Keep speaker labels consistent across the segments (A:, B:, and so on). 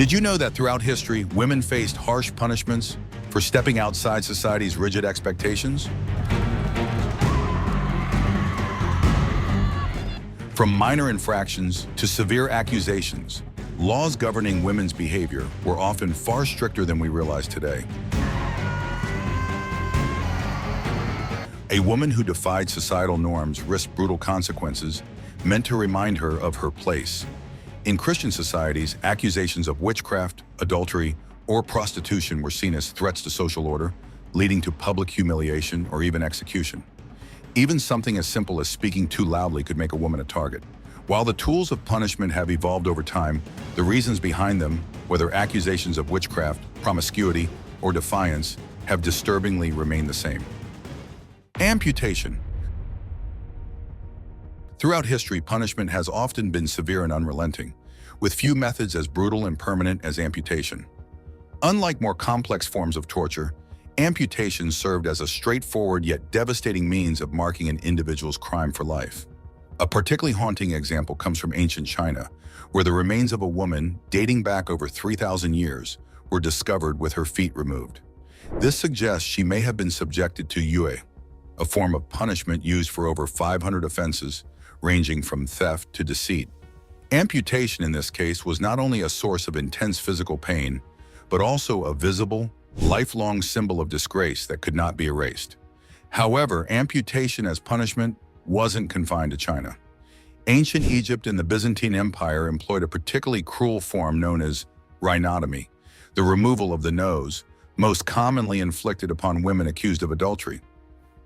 A: Did you know that throughout history, women faced harsh punishments for stepping outside society's rigid expectations? From minor infractions to severe accusations, laws governing women's behavior were often far stricter than we realize today. A woman who defied societal norms risked brutal consequences meant to remind her of her place. In Christian societies, accusations of witchcraft, adultery, or prostitution were seen as threats to social order, leading to public humiliation or even execution. Even something as simple as speaking too loudly could make a woman a target. While the tools of punishment have evolved over time, the reasons behind them, whether accusations of witchcraft, promiscuity, or defiance, have disturbingly remained the same. Amputation. Throughout history, punishment has often been severe and unrelenting, with few methods as brutal and permanent as amputation. Unlike more complex forms of torture, amputation served as a straightforward yet devastating means of marking an individual's crime for life. A particularly haunting example comes from ancient China, where the remains of a woman dating back over 3,000 years were discovered with her feet removed. This suggests she may have been subjected to yue, a form of punishment used for over 500 offenses, ranging from theft to deceit. Amputation in this case was not only a source of intense physical pain, but also a visible, lifelong symbol of disgrace that could not be erased. However, amputation as punishment wasn't confined to China. Ancient Egypt and the Byzantine Empire employed a particularly cruel form known as rhinotomy, the removal of the nose, most commonly inflicted upon women accused of adultery.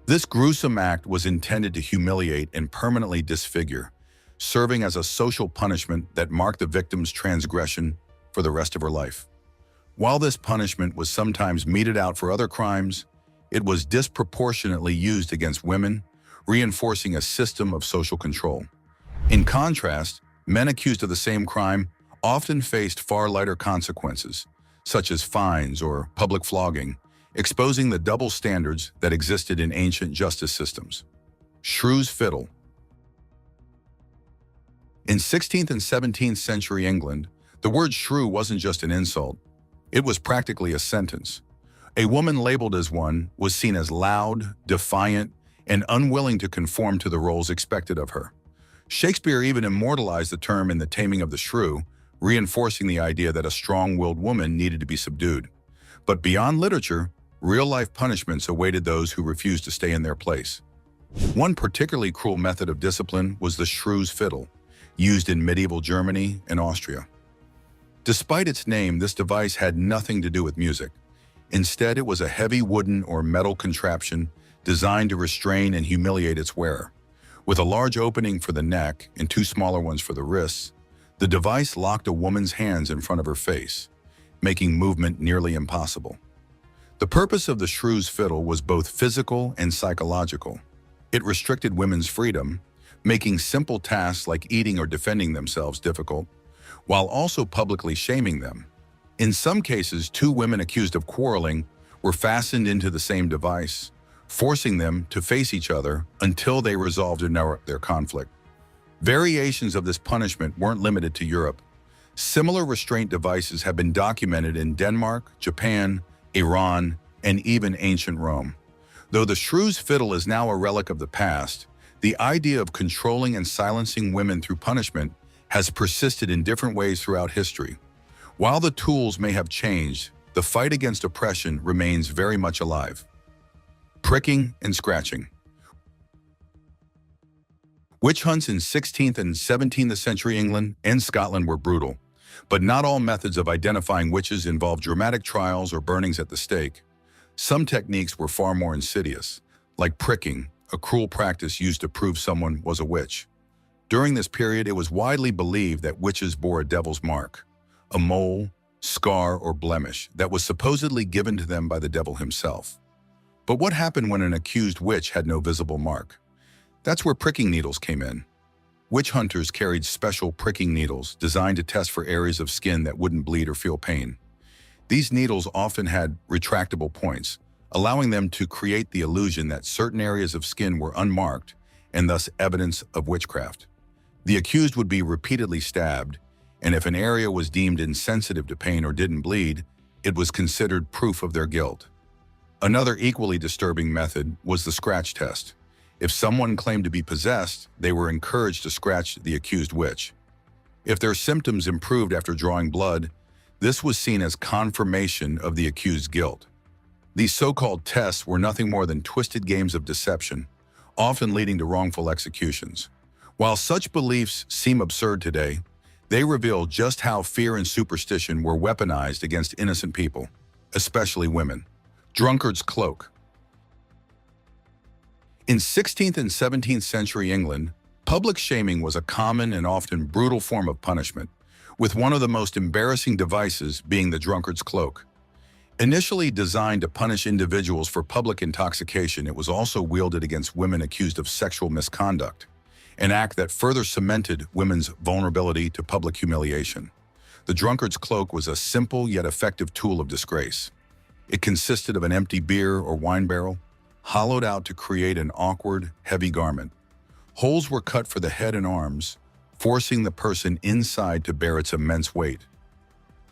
A: This gruesome act was intended to humiliate and permanently disfigure, serving as a social punishment that marked the victim's transgression for the rest of her life. While this punishment was sometimes meted out for other crimes, it was disproportionately used against women, reinforcing a system of social control. In contrast, men accused of the same crime often faced far lighter consequences, such as fines or public flogging, exposing the double standards that existed in ancient justice systems. Shrew's fiddle. In 16th and 17th century England, the word shrew wasn't just an insult, it was practically a sentence. A woman labeled as one was seen as loud, defiant, and unwilling to conform to the roles expected of her. Shakespeare even immortalized the term in The Taming of the Shrew, reinforcing the idea that a strong-willed woman needed to be subdued. But beyond literature, real-life punishments awaited those who refused to stay in their place. One particularly cruel method of discipline was the shrew's fiddle, used in medieval Germany and Austria. Despite its name, this device had nothing to do with music. Instead, it was a heavy wooden or metal contraption designed to restrain and humiliate its wearer. With a large opening for the neck and two smaller ones for the wrists, the device locked a woman's hands in front of her face, making movement nearly impossible. The purpose of the shrew's fiddle was both physical and psychological. It restricted women's freedom, making simple tasks like eating or defending themselves difficult, while also publicly shaming them. In some cases, two women accused of quarreling were fastened into the same device, forcing them to face each other until they resolved their conflict. Variations of this punishment weren't limited to Europe. Similar restraint devices have been documented in Denmark, Japan, Iran, and even ancient Rome. Though the shrew's fiddle is now a relic of the past, the idea of controlling and silencing women through punishment has persisted in different ways throughout history. While the tools may have changed, the fight against oppression remains very much alive. Pricking and scratching. Witch hunts in 16th and 17th century England and Scotland were brutal, but not all methods of identifying witches involved dramatic trials or burnings at the stake. Some techniques were far more insidious, like pricking, a cruel practice used to prove someone was a witch. During this period, it was widely believed that witches bore a devil's mark, a mole, scar, or blemish that was supposedly given to them by the devil himself. But what happened when an accused witch had no visible mark? That's where pricking needles came in. Witch hunters carried special pricking needles designed to test for areas of skin that wouldn't bleed or feel pain. These needles often had retractable points, allowing them to create the illusion that certain areas of skin were unmarked and thus evidence of witchcraft. The accused would be repeatedly stabbed, and if an area was deemed insensitive to pain or didn't bleed, it was considered proof of their guilt. Another equally disturbing method was the scratch test. If someone claimed to be possessed, they were encouraged to scratch the accused witch. If their symptoms improved after drawing blood, this was seen as confirmation of the accused's guilt. These so-called tests were nothing more than twisted games of deception, often leading to wrongful executions. While such beliefs seem absurd today, they reveal just how fear and superstition were weaponized against innocent people, especially women. Drunkard's cloak. In 16th and 17th century England, public shaming was a common and often brutal form of punishment, with one of the most embarrassing devices being the drunkard's cloak. Initially designed to punish individuals for public intoxication, it was also wielded against women accused of sexual misconduct, an act that further cemented women's vulnerability to public humiliation. The drunkard's cloak was a simple yet effective tool of disgrace. It consisted of an empty beer or wine barrel, hollowed out to create an awkward, heavy garment. Holes were cut for the head and arms, forcing the person inside to bear its immense weight.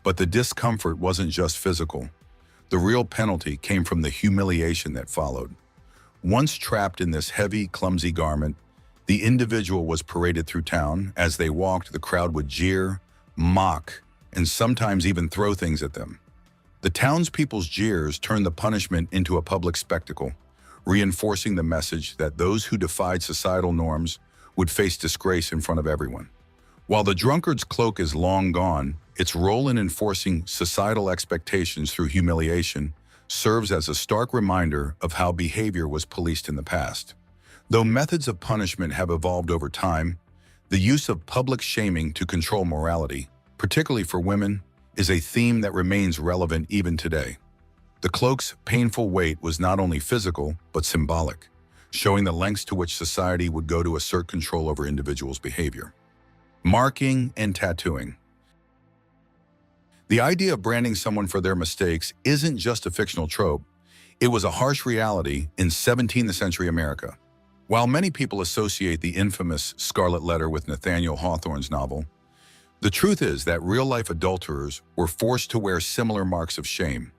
A: But the discomfort wasn't just physical. The real penalty came from the humiliation that followed. Once trapped in this heavy, clumsy garment, the individual was paraded through town. As they walked, the crowd would jeer, mock, and sometimes even throw things at them. The townspeople's jeers turned the punishment into a public spectacle, reinforcing the message that those who defied societal norms would face disgrace in front of everyone. While the drunkard's cloak is long gone, its role in enforcing societal expectations through humiliation serves as a stark reminder of how behavior was policed in the past. Though methods of punishment have evolved over time, the use of public shaming to control morality, particularly for women, is a theme that remains relevant even today. The cloak's painful weight was not only physical, but symbolic, showing the lengths to which society would go to assert control over individuals' behavior. Marking and tattooing. The idea of branding someone for their mistakes isn't just a fictional trope. It was a harsh reality in 17th century America. While many people associate the infamous Scarlet Letter with Nathaniel Hawthorne's novel, the truth is that real-life adulterers were forced to wear similar marks of shame.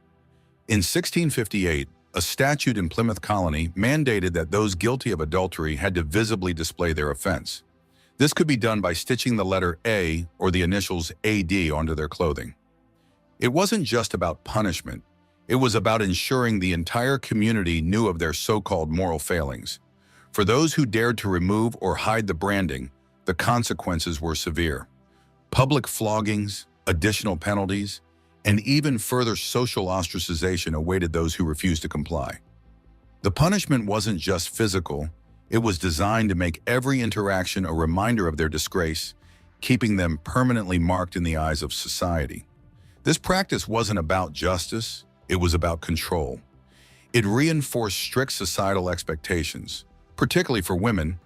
A: In 1658, a statute in Plymouth Colony mandated that those guilty of adultery had to visibly display their offense. This could be done by stitching the letter A or the initials AD onto their clothing. It wasn't just about punishment. It was about ensuring the entire community knew of their so-called moral failings. For those who dared to remove or hide the branding, the consequences were severe. Public floggings, additional penalties, and even further social ostracization awaited those who refused to comply. The punishment wasn't just physical. It was designed to make every interaction a reminder of their disgrace, keeping them permanently marked in the eyes of society. This practice wasn't about justice, it was about control. It reinforced strict societal expectations, particularly for women,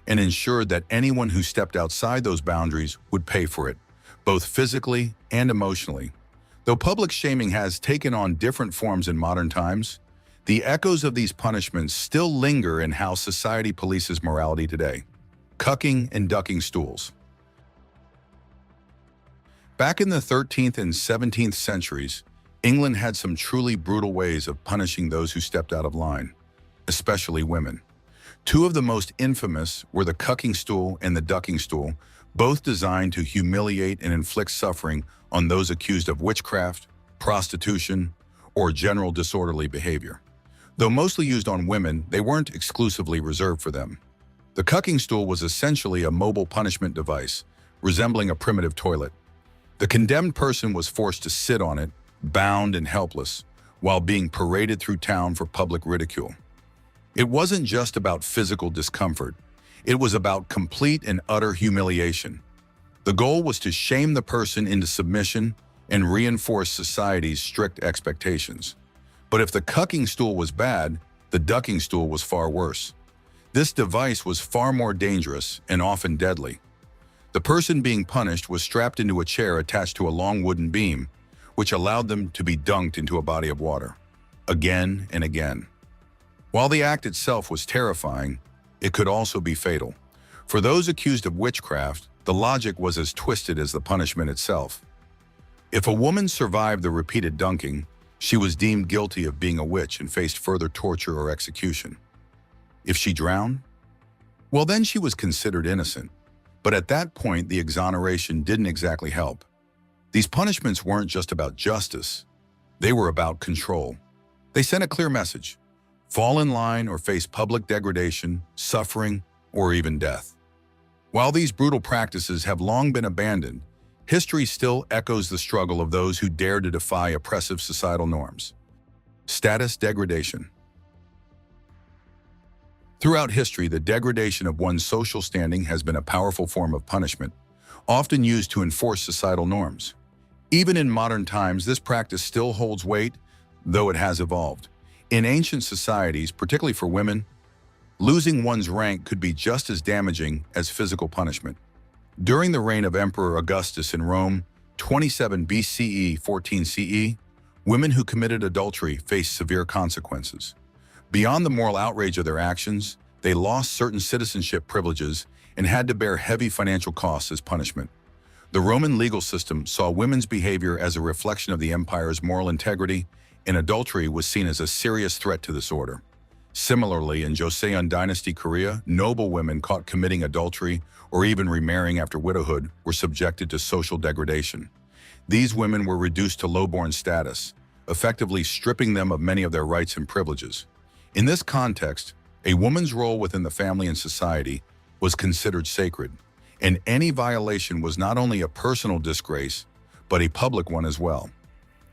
A: and ensured that anyone who stepped outside those boundaries would pay for it, both physically and emotionally. Though public shaming has taken on different forms in modern times, the echoes of these punishments still linger in how society polices morality today. Cucking and ducking stools. Back in the 13th and 17th centuries, England had some truly brutal ways of punishing those who stepped out of line, especially women. Two of the most infamous were the cucking stool and the ducking stool, both designed to humiliate and inflict suffering on those accused of witchcraft, prostitution, or general disorderly behavior. Though mostly used on women, they weren't exclusively reserved for them. The cucking stool was essentially a mobile punishment device, resembling a primitive toilet. The condemned person was forced to sit on it, bound and helpless, while being paraded through town for public ridicule. It wasn't just about physical discomfort. It was about complete and utter humiliation. The goal was to shame the person into submission and reinforce society's strict expectations. But if the cucking stool was bad, the ducking stool was far worse. This device was far more dangerous and often deadly. The person being punished was strapped into a chair attached to a long wooden beam, which allowed them to be dunked into a body of water, again and again. While the act itself was terrifying, it could also be fatal. For those accused of witchcraft, The logic was as twisted as the punishment itself. If a woman survived the repeated dunking, she was deemed guilty of being a witch and faced further torture or execution. If she drowned, well, then she was considered innocent. But at that point, the exoneration didn't exactly help. These punishments weren't just about justice. They were about control. They sent a clear message: fall in line or face public degradation, suffering, or even death. While these brutal practices have long been abandoned, history still echoes the struggle of those who dared to defy oppressive societal norms. Status degradation. Throughout history, the degradation of one's social standing has been a powerful form of punishment, often used to enforce societal norms. Even in modern times, this practice still holds weight, though it has evolved. In ancient societies, particularly for women, losing one's rank could be just as damaging as physical punishment. During the reign of Emperor Augustus in Rome, 27 BCE, 14 CE, women who committed adultery faced severe consequences. Beyond the moral outrage of their actions, they lost certain citizenship privileges and had to bear heavy financial costs as punishment. The Roman legal system saw women's behavior as a reflection of the empire's moral integrity, and adultery was seen as a serious threat to this order. Similarly, in Joseon Dynasty Korea, noble women caught committing adultery or even remarrying after widowhood were subjected to social degradation. These women were reduced to lowborn status, effectively stripping them of many of their rights and privileges. In this context, a woman's role within the family and society was considered sacred, and any violation was not only a personal disgrace, but a public one as well.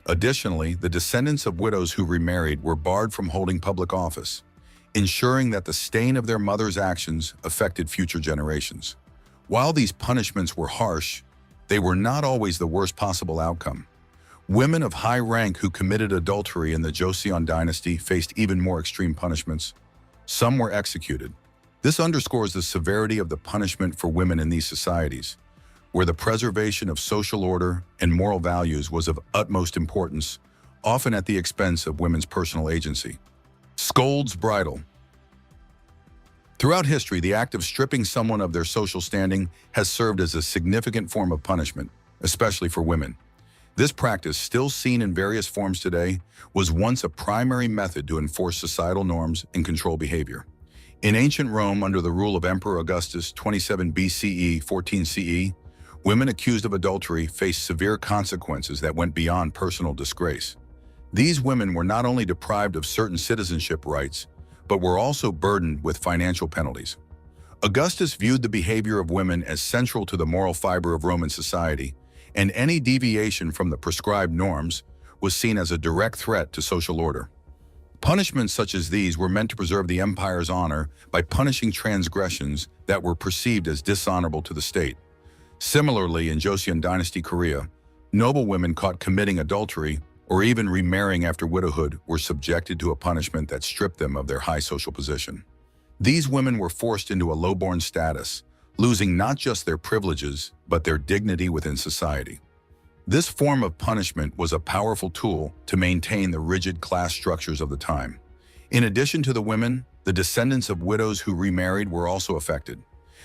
A: Additionally, the descendants of widows who remarried were barred from holding public office, ensuring that the stain of their mother's actions affected future generations. While these punishments were harsh, they were not always the worst possible outcome. Women of high rank who committed adultery in the Joseon dynasty faced even more extreme punishments. Some were executed. This underscores the severity of the punishment for women in these societies, where the preservation of social order and moral values was of utmost importance, often at the expense of women's personal agency. Scold's bridle. Throughout history, the act of stripping someone of their social standing has served as a significant form of punishment, especially for women. This practice, still seen in various forms today, was once a primary method to enforce societal norms and control behavior. In ancient Rome, under the rule of Emperor Augustus, 27 BCE, 14 CE, women accused of adultery faced severe consequences that went beyond personal disgrace. These women were not only deprived of certain citizenship rights, but were also burdened with financial penalties. Augustus viewed the behavior of women as central to the moral fiber of Roman society, and any deviation from the prescribed norms was seen as a direct threat to social order. Punishments such as these were meant to preserve the empire's honor by punishing transgressions that were perceived as dishonorable to the state. Similarly, in Joseon Dynasty Korea, noble women caught committing adultery or even remarrying after widowhood were subjected to a punishment that stripped them of their high social position. These women were forced into a lowborn status, losing not just their privileges, but their dignity within society. This form of punishment was a powerful tool to maintain the rigid class structures of the time. In addition to the women, the descendants of widows who remarried were also affected.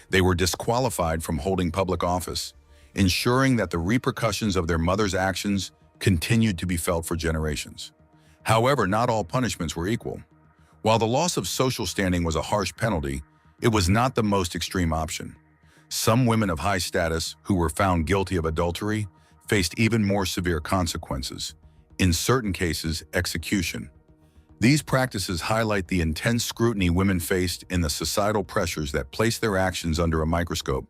A: They were disqualified from holding public office, ensuring that the repercussions of their mother's actions continued to be felt for generations. However, not all punishments were equal. While the loss of social standing was a harsh penalty, it was not the most extreme option. Some women of high status who were found guilty of adultery faced even more severe consequences, in certain cases, execution. These practices highlight the intense scrutiny women faced in the societal pressures that placed their actions under a microscope,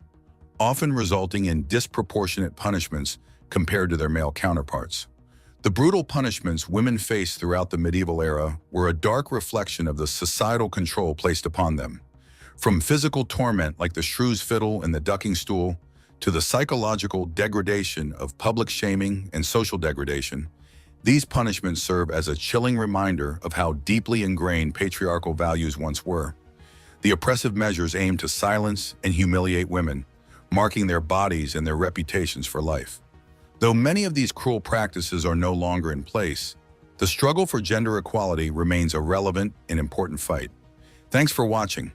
A: often resulting in disproportionate punishments compared to their male counterparts. The brutal punishments women faced throughout the medieval era were a dark reflection of the societal control placed upon them. From physical torment like the shrew's fiddle and the ducking stool, to the psychological degradation of public shaming and social degradation, these punishments serve as a chilling reminder of how deeply ingrained patriarchal values once were. The oppressive measures aim to silence and humiliate women, marking their bodies and their reputations for life. Though many of these cruel practices are no longer in place, the struggle for gender equality remains a relevant and important fight. Thanks for watching.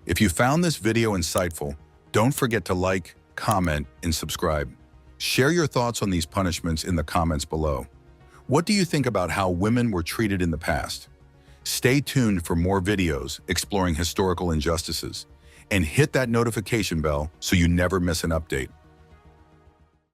A: If you found this video insightful, don't forget to like, comment, and subscribe. Share your thoughts on these punishments in the comments below. What do you think about how women were treated in the past? Stay tuned for more videos exploring historical injustices, and hit that notification bell so you never miss an update.